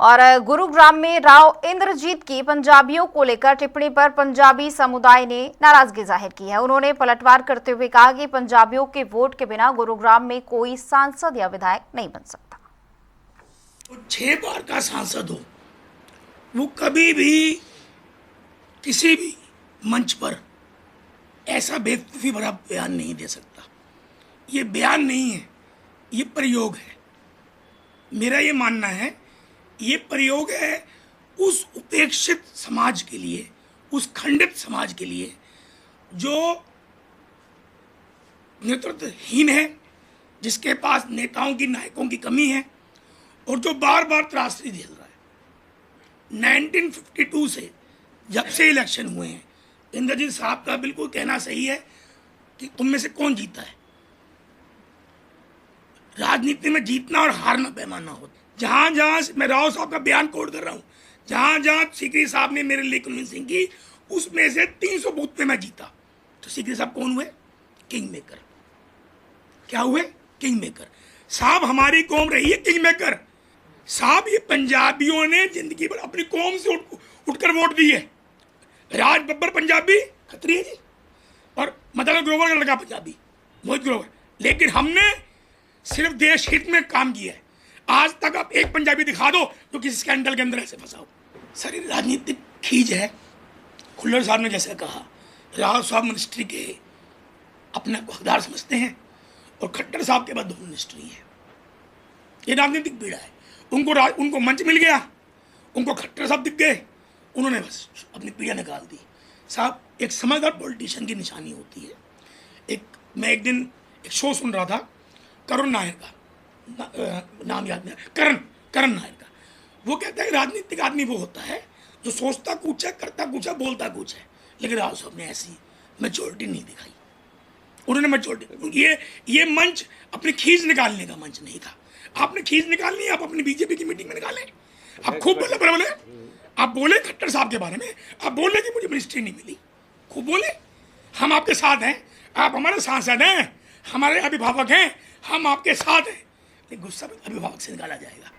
और गुरुग्राम में राव इंद्रजीत की पंजाबियों को लेकर टिप्पणी पर पंजाबी समुदाय ने नाराजगी जाहिर की है। उन्होंने पलटवार करते हुए कहा कि पंजाबियों के वोट के बिना गुरुग्राम में कोई सांसद या विधायक नहीं बन सकता। तो 6 बार का सांसद हो, वो कभी भी किसी भी मंच पर ऐसा बेवकूफ़ी भरा बयान नहीं दे सकता। ये बयान नहीं है, ये प्रयोग है। मेरा ये मानना है, ये प्रयोग है उस उपेक्षित समाज के लिए, उस खंडित समाज के लिए जो नेतृत्वहीन है, जिसके पास नेताओं की, नायकों की कमी है और जो बार बार त्रासदी झेल रहा है। 1952 से जब से इलेक्शन हुए हैं, इंद्रजीत साहब का बिल्कुल कहना सही है कि तुम में से कौन जीता है। राजनीति में जीतना और हारना पैमाना होता है। जहां जहां मैं राव साहब का बयान कोट कर रहा हूं, जहां जहां सीकरी साहब ने मेरे लिए कन्विंसिंग की, उसमें से 300 बूथ पे मैं जीता। तो सीकरी साहब कौन हुए? King maker. क्या हुए? किंग मेकर साहब। हमारी कौम रही है किंग मेकर साहब। ये पंजाबियों ने जिंदगी भर अपनी कौम से उठकर वोट दी है। राज बब्बर पंजाबी खत्री है जी, और मदन ग्रोवर का लड़का पंजाबी, मोहित ग्रोवर। लेकिन हमने सिर्फ देश हित में काम किया है। आज तक आप एक पंजाबी दिखा दो जो किसी स्कैंडल के अंदर ऐसे फंसा हो। सर, राजनीतिक खींच है। खुल्लर साहब ने जैसे कहा, राव साहब मिनिस्ट्री के अपने को हकदार समझते हैं और खट्टर साहब के बाद 2 मिनिस्ट्री है। ये राजनीतिक पीड़ा है। उनको मंच मिल गया, उनको खट्टर साहब दिख गए, उन्होंने बस अपनी पीड़ा निकाल दी। साहब, एक समझदार पॉलिटिशियन की निशानी होती है। मैं एक दिन एक शो सुन रहा था, करुण नायर का, नाम याद नहीं, करण नायर का। वो कहता है राजनीतिक आदमी वो होता है जो सोचता कुछ है, करता कुछ है, बोलता कुछ है। लेकिन राव साहब ने ऐसी मैच्योरिटी नहीं दिखाई। उन्होंने मैच्योरिटी, ये मंच अपनी खींच निकालने का मंच नहीं था। आपने खींच निकालनी है, आप अपनी बीजेपी की मीटिंग में निकालें। आप खूब बोले, आप बोले खट्टर साहब के बारे में, आप बोले कि मुझे मिनिस्ट्री नहीं मिली, खूब बोले। हम आपके साथ हैं, आप हमारे सांसद हैं, हमारे अभिभावक हैं, हम आपके साथ हैं। लेकिन गुस्सा अभिभावक से निकाला जाएगा।